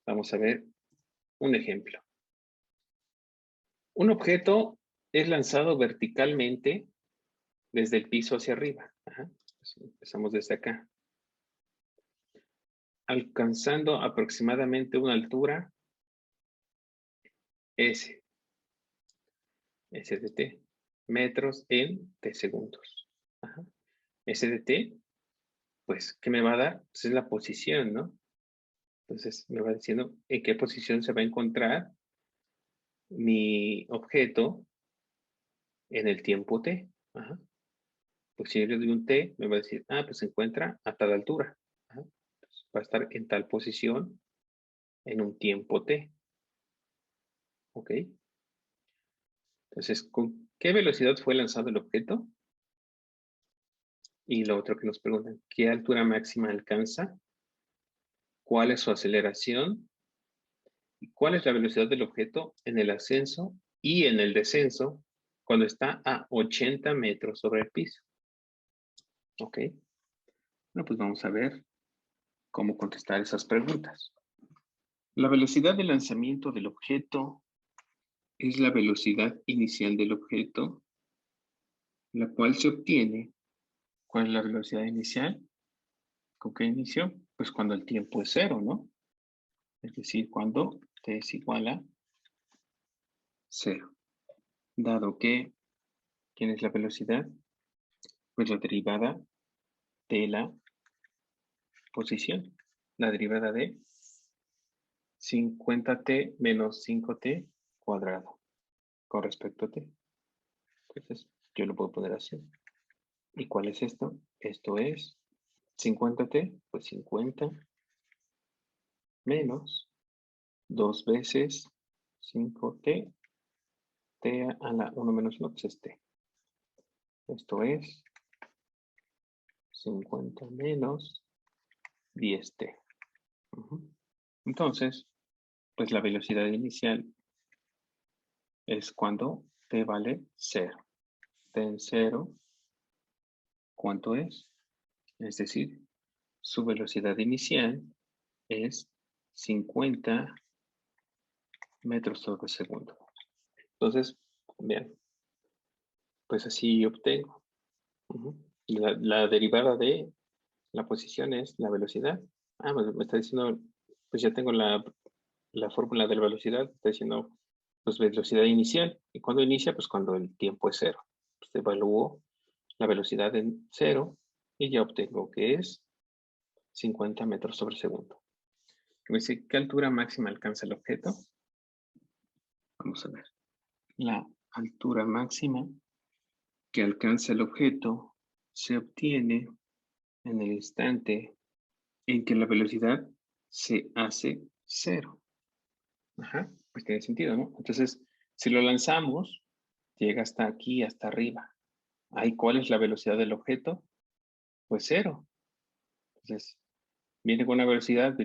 Vamos a ver un ejemplo. Un objeto es lanzado verticalmente desde el piso hacia arriba. Pues empezamos desde acá. Alcanzando aproximadamente una altura S de t, metros en t segundos. S de t, pues, ¿qué me va a dar? Pues es la posición, ¿no? Entonces, me va diciendo en qué posición se va a encontrar mi objeto en el tiempo t. Pues si yo le doy un t, me va a decir, pues se encuentra a tal altura. Entonces, va a estar en tal posición en un tiempo t. ¿Ok? Entonces, ¿con qué velocidad fue lanzado el objeto? Y lo otro que nos preguntan, ¿qué altura máxima alcanza? ¿Cuál es su aceleración? ¿Y cuál es la velocidad del objeto en el ascenso y en el descenso cuando está a 80 metros sobre el piso? ¿Ok? Bueno, pues vamos a ver cómo contestar esas preguntas. La velocidad de lanzamiento del objeto es la velocidad inicial del objeto, la cual se obtiene. ¿Cuál es la velocidad inicial? ¿Con qué inicio? Pues cuando el tiempo es cero, ¿no? Es decir, cuando t es igual a 0. Dado que, ¿quién es la velocidad? Pues la derivada de la posición. La derivada de 50t menos 5t cuadrado con respecto a t. Entonces, yo lo puedo poner así. ¿Y cuál es esto? Esto es 50t, pues 50 menos 2 veces 5t, t a la 1 menos 1, pues es t. Esto es 50 menos 10t. Entonces, pues la velocidad inicial es cuando t vale 0. T en 0, ¿cuánto es? Es decir, su velocidad inicial es 50 metros sobre segundo. Entonces, vean, pues así obtengo. La derivada de la posición es la velocidad. Me está diciendo, pues ya tengo la fórmula de la velocidad, está diciendo, pues velocidad inicial. ¿Y cuándo inicia? Pues cuando el tiempo es 0. Pues evalúo la velocidad en 0 y ya obtengo que es 50 metros sobre segundo. Me dice, ¿qué altura máxima alcanza el objeto? Vamos a ver. La altura máxima que alcanza el objeto se obtiene en el instante en que la velocidad se hace cero. Ajá, pues tiene sentido, ¿no? Entonces, si lo lanzamos, llega hasta aquí, hasta arriba. Ahí, ¿cuál es la velocidad del objeto? Pues cero. Entonces, viene con una velocidad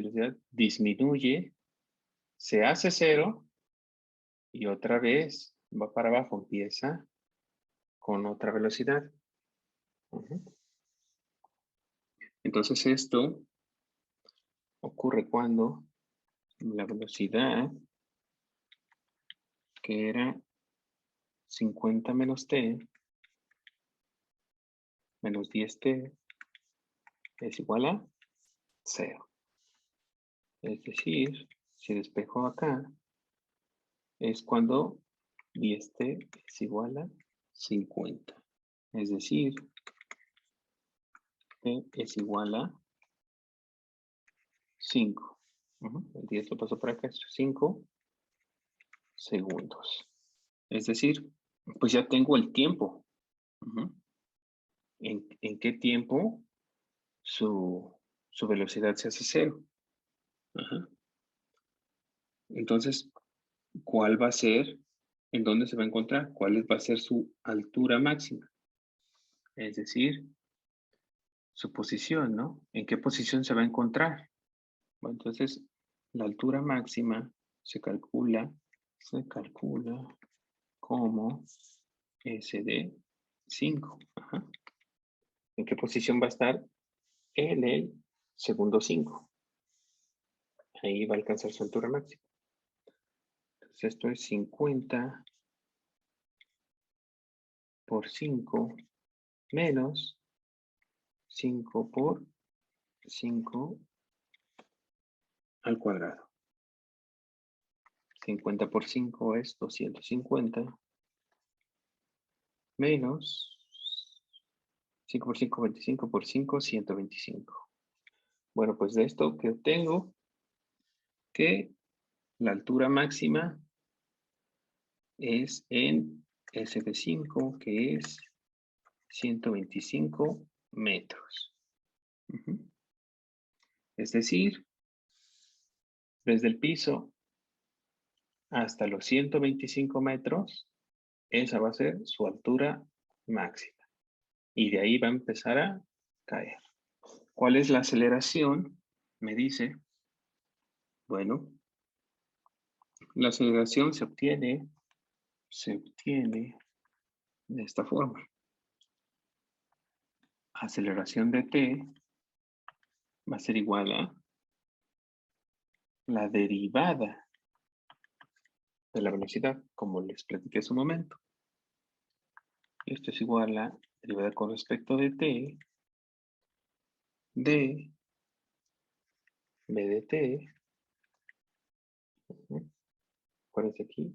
disminuye, se hace cero y otra vez va para abajo, empieza con otra velocidad. Entonces esto ocurre cuando la velocidad, que era 50 menos t, menos 10t, es igual a 0. Es decir, si despejo acá, es cuando 10t es igual a 50. Es decir, t es igual a 5. El 10 lo paso por acá, 5 segundos. Es decir, pues ya tengo el tiempo. ¿En qué tiempo su velocidad se hace cero? Entonces, ¿cuál va a ser? ¿En dónde se va a encontrar? ¿Cuál va a ser su altura máxima? Es decir, su posición, ¿no? ¿En qué posición se va a encontrar? Bueno, entonces, la altura máxima se calcula como S de 5. ¿En qué posición va a estar? En el segundo 5. Ahí va a alcanzar su altura máxima. Entonces, esto es 50 por 5 menos 5 por 5 al cuadrado. 50 por 5 es 250 menos 5 por 5, 25 por 5, 125. Bueno, pues de esto que obtengo que la altura máxima es en S de 5, que es 125 metros. Es decir, desde el piso hasta los 125 metros, esa va a ser su altura máxima. Y de ahí va a empezar a caer. ¿Cuál es la aceleración? Me dice, bueno, la aceleración se obtiene de esta forma. Aceleración de t va a ser igual a la derivada de la velocidad, como les platiqué hace un momento. Esto es igual a la derivada con respecto de t de b de t. Acuérdense aquí,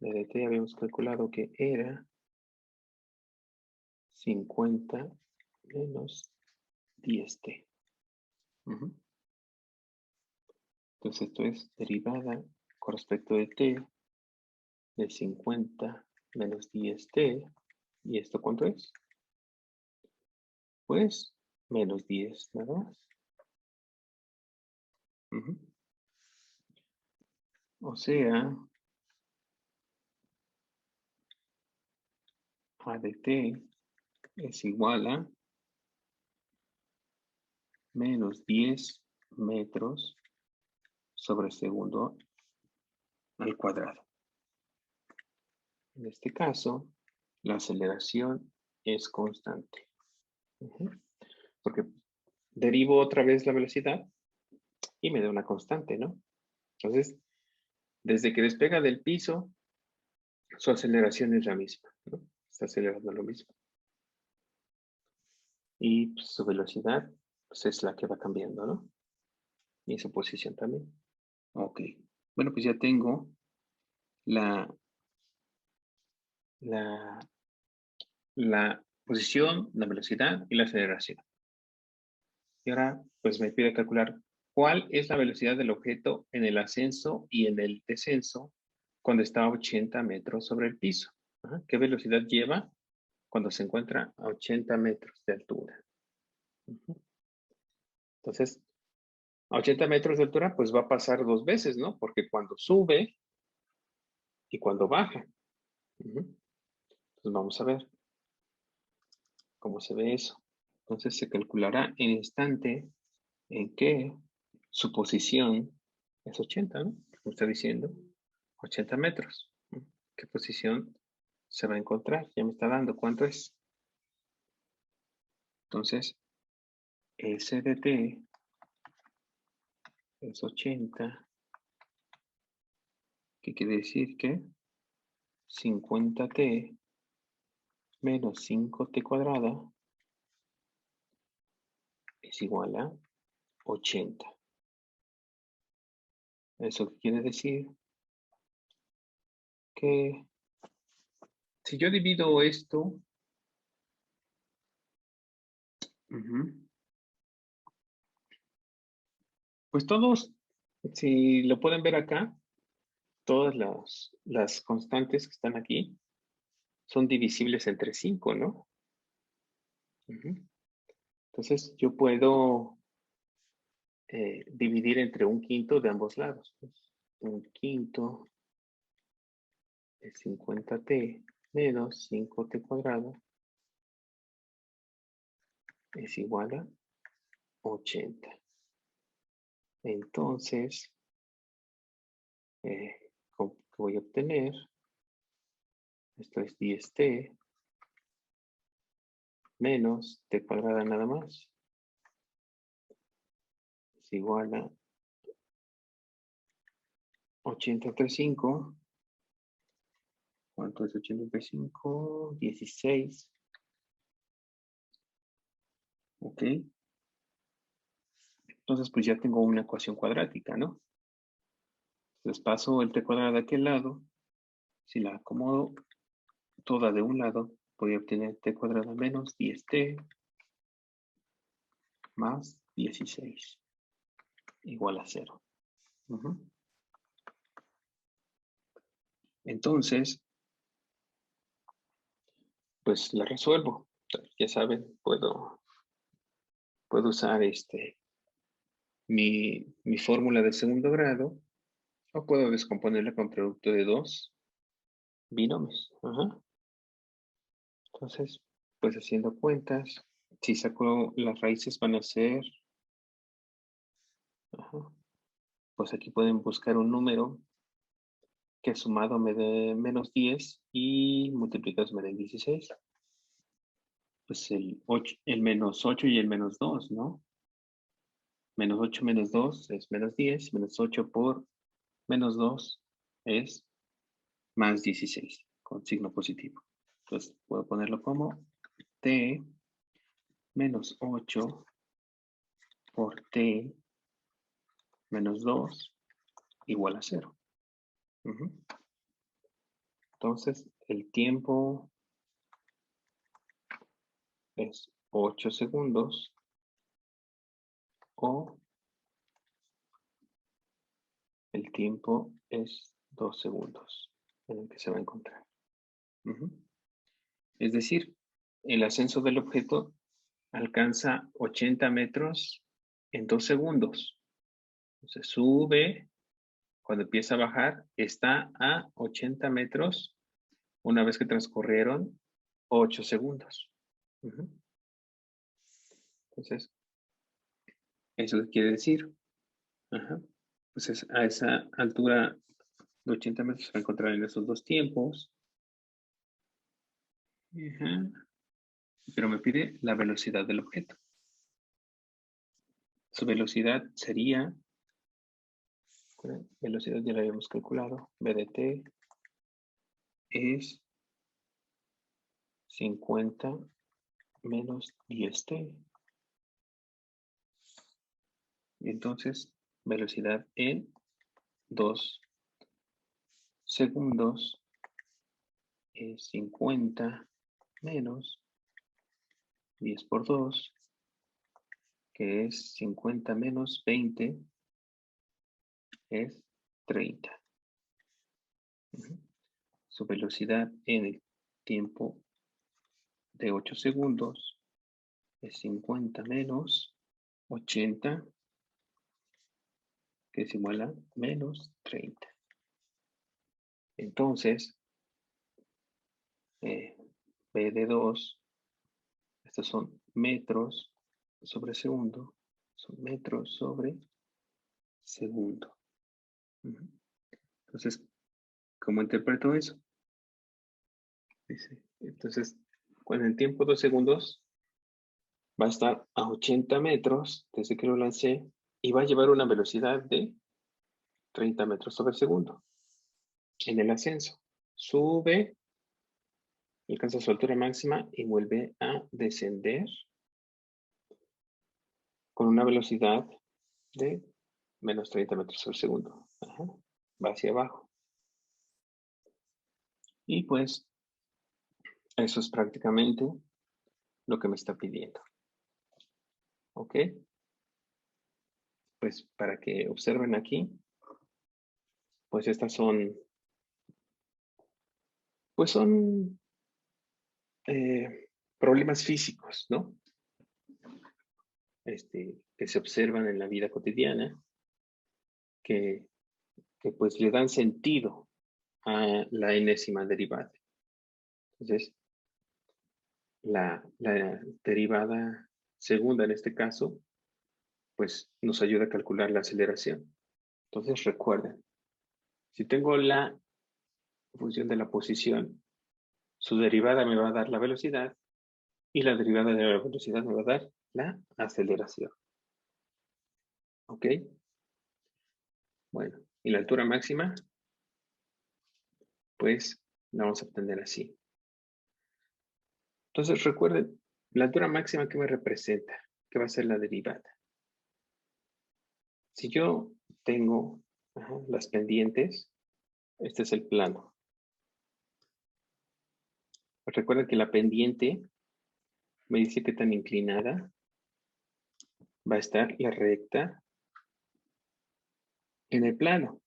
b de t habíamos calculado que era 50 menos 10t. Entonces esto es derivada con respecto de t de 50 menos 10t. ¿Y esto cuánto es? Pues menos 10, nada más. O sea, a de t es igual a menos 10 metros sobre segundo al cuadrado. En este caso, la aceleración es constante. Porque derivo otra vez la velocidad y me da una constante, ¿no? Entonces, desde que despega del piso, su aceleración es la misma, ¿no? Está acelerando lo mismo. Y pues, su velocidad pues, es la que va cambiando, ¿no? Y su posición también. Ok. Bueno, pues ya tengo la posición, la velocidad y la aceleración. Y ahora, pues me pide calcular cuál es la velocidad del objeto en el ascenso y en el descenso cuando está a 80 metros sobre el piso. Ajá. ¿Qué velocidad lleva cuando se encuentra a 80 metros de altura? Ujú. Entonces, a 80 metros de altura, pues va a pasar dos veces, ¿no? Porque cuando sube y cuando baja. Ujú. Entonces, vamos a ver cómo se ve eso. Entonces, se calculará en instante en que su posición es 80, ¿no? Como está diciendo, 80 metros. ¿Qué posición se va a encontrar? Ya me está dando cuánto es. Entonces, S de t es 80. ¿Qué quiere decir? Que 50t menos 5t cuadrada es igual a 80. ¿Eso quiere decir? Que si yo divido esto, pues todos, si lo pueden ver acá, todas las constantes que están aquí son divisibles entre 5, ¿no? Entonces yo puedo dividir entre un quinto de ambos lados. Pues, un quinto de 50t menos 5t cuadrado es igual a 80. Entonces, ¿qué voy a obtener? Esto es 10t menos t cuadrada nada más. Es igual a 80 entre 5. ¿Cuánto es 80 entre 5? 16. Ok. Entonces, pues ya tengo una ecuación cuadrática, ¿no? Entonces paso el t cuadrado de aquel lado. Si la acomodo toda de un lado, voy a obtener t cuadrado menos 10t más 16 igual a 0. Entonces, pues la resuelvo. Ya saben, puedo usar mi fórmula de segundo grado o puedo descomponerla con producto de dos binomios. Entonces, pues haciendo cuentas, si saco las raíces van a ser, pues aquí pueden buscar un número que sumado me dé menos 10 y multiplicado me dé 16. Pues el menos 8 y el menos 2, ¿no? Menos 8 menos 2 es menos 10, menos 8 por menos 2 es más 16, con signo positivo. Entonces, puedo ponerlo como t menos 8 por t menos 2 igual a 0. Entonces, el tiempo es 8 segundos o el tiempo es 2 segundos en el que se va a encontrar. Es decir, el ascenso del objeto alcanza 80 metros en 2 segundos. Se sube, cuando empieza a bajar, está a 80 metros una vez que transcurrieron 8 segundos. Entonces, ¿eso qué quiere decir? Pues a esa altura de 80 metros se va a encontrar en esos dos tiempos. Pero me pide la velocidad del objeto. Su velocidad sería, velocidad ya la habíamos calculado, v de t es 50 menos 10t. Entonces, velocidad en 2 segundos es 50 menos 10 por 2, que es 50 menos 20, es 30. Su velocidad en el tiempo de 8 segundos es 50 menos 80, que es igual a menos 30. Entonces, B de 2, estos son metros sobre segundo, son metros sobre segundo. Entonces, ¿cómo interpreto eso? Dice, entonces, con el tiempo 2 segundos, va a estar a 80 metros desde que lo lancé y va a llevar una velocidad de 30 metros sobre segundo. En el ascenso, sube, alcanza su altura máxima y vuelve a descender con una velocidad de menos 30 metros por segundo. Ajá. Va hacia abajo. Y pues eso es prácticamente lo que me está pidiendo. ¿Ok? Pues para que observen aquí, pues estas son, pues son problemas físicos, ¿no? Que se observan en la vida cotidiana, que pues le dan sentido a la enésima derivada. Entonces, la derivada segunda en este caso, pues nos ayuda a calcular la aceleración. Entonces recuerden, si tengo la función de la posición, su derivada me va a dar la velocidad y la derivada de la velocidad me va a dar la aceleración. ¿Ok? Bueno, y la altura máxima, pues la vamos a obtener así. Entonces recuerden, la altura máxima que me representa, que va a ser la derivada. Si yo tengo las pendientes, este es el plano. Recuerden que la pendiente me dice qué tan inclinada va a estar la recta en el plano.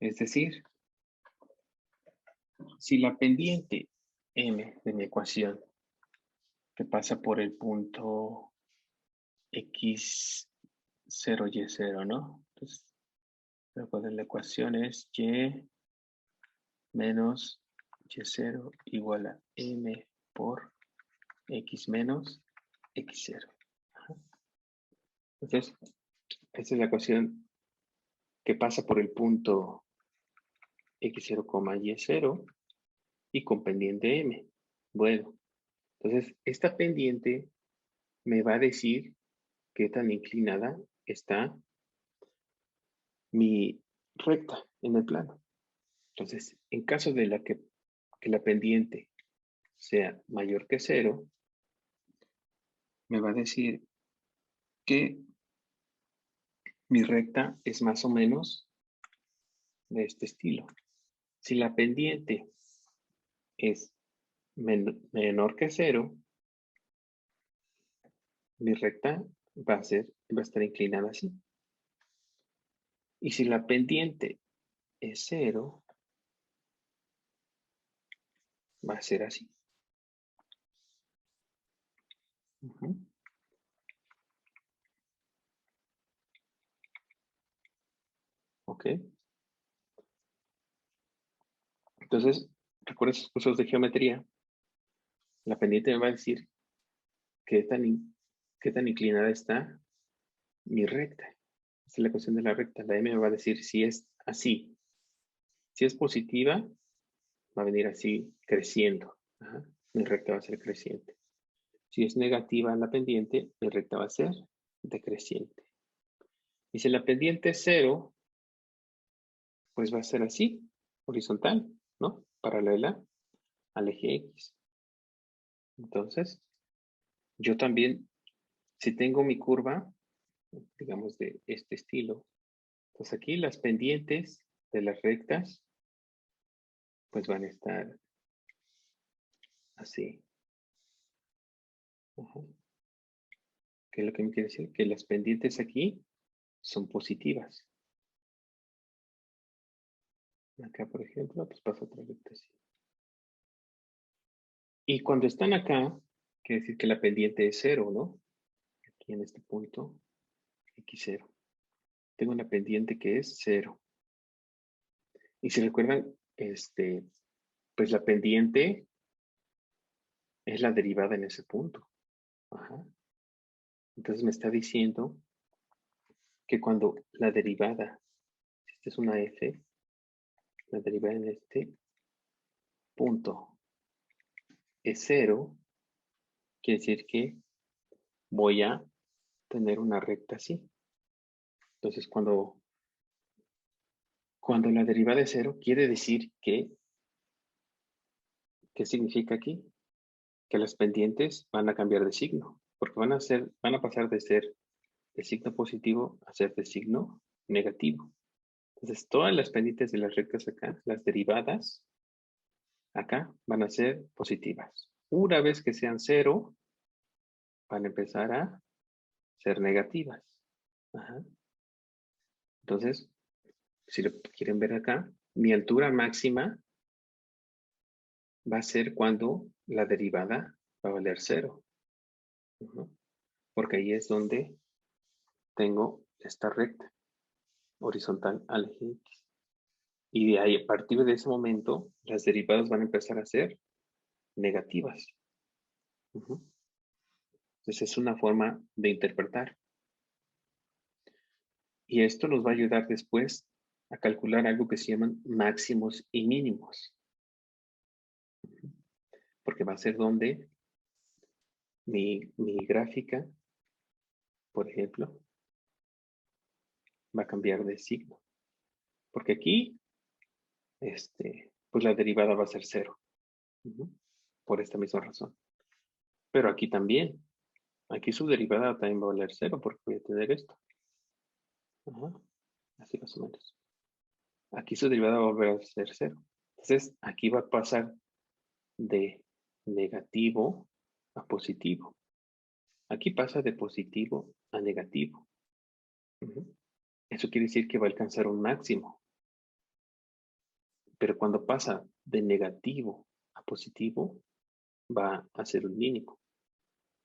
Es decir, si la pendiente m de mi ecuación, que pasa por el punto x0, y0, ¿no? Entonces, recuerden, la ecuación es y menos y0 igual a m por x menos x0. Entonces, esta es la ecuación que pasa por el punto x0, y0 y con pendiente m. Bueno, entonces esta pendiente me va a decir qué tan inclinada está mi recta en el plano. Entonces, en caso de que la pendiente sea mayor que 0, me va a decir que mi recta es más o menos de este estilo. Si la pendiente es menor que 0, mi recta va a estar inclinada así. Y si la pendiente es 0, va a ser así. ¿Ok? Entonces, recuerda esos cursos de geometría. La pendiente me va a decir qué tan inclinada está mi recta. Esta es la ecuación de la recta. La m me va a decir si es así. Si es positiva, va a venir así creciendo. Mi recta va a ser creciente. Si es negativa la pendiente, mi recta va a ser decreciente. Y si la pendiente es 0, pues va a ser así, horizontal, ¿no? Paralela al eje X. Entonces, yo también, si tengo mi curva, digamos de este estilo, pues aquí las pendientes de las rectas, pues van a estar así. ¿Qué es lo que me quiere decir? Que las pendientes aquí son positivas. Acá, por ejemplo, pues pasa otra recta así. Y cuando están acá, quiere decir que la pendiente es 0, ¿no? Aquí en este punto, x0. Tengo una pendiente que es 0. Y si recuerdan, pues la pendiente es la derivada en ese punto. Ajá. Entonces me está diciendo que cuando la derivada, esta es una f, la derivada en este punto es 0, quiere decir que voy a tener una recta así. Entonces cuando la derivada es 0, quiere decir que, ¿qué significa aquí? Que las pendientes van a cambiar de signo, porque van a pasar de ser de signo positivo a ser de signo negativo. Entonces, todas las pendientes de las rectas acá, las derivadas, acá van a ser positivas. Una vez que sean 0, van a empezar a ser negativas. Ajá. Entonces, si lo quieren ver acá, mi altura máxima va a ser cuando la derivada va a valer 0. Porque ahí es donde tengo esta recta horizontal al eje X. Y de ahí, a partir de ese momento, las derivadas van a empezar a ser negativas. Entonces es una forma de interpretar. Y esto nos va a ayudar después a calcular algo que se llaman máximos y mínimos. Porque va a ser donde mi gráfica, por ejemplo, va a cambiar de signo. Porque aquí, pues la derivada va a ser 0. Por esta misma razón. Pero aquí también. Aquí su derivada también va a valer 0 porque voy a tener esto. Así más o menos. Aquí su derivada va a volver a ser 0. Entonces, aquí va a pasar de negativo a positivo. Aquí pasa de positivo a negativo. Eso quiere decir que va a alcanzar un máximo. Pero cuando pasa de negativo a positivo, va a ser un mínimo.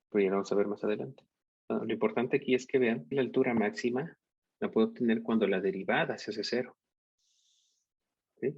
Pero ya lo vamos a ver más adelante. Lo importante aquí es que vean la altura máxima la puedo obtener cuando la derivada se hace 0. ¿Sí?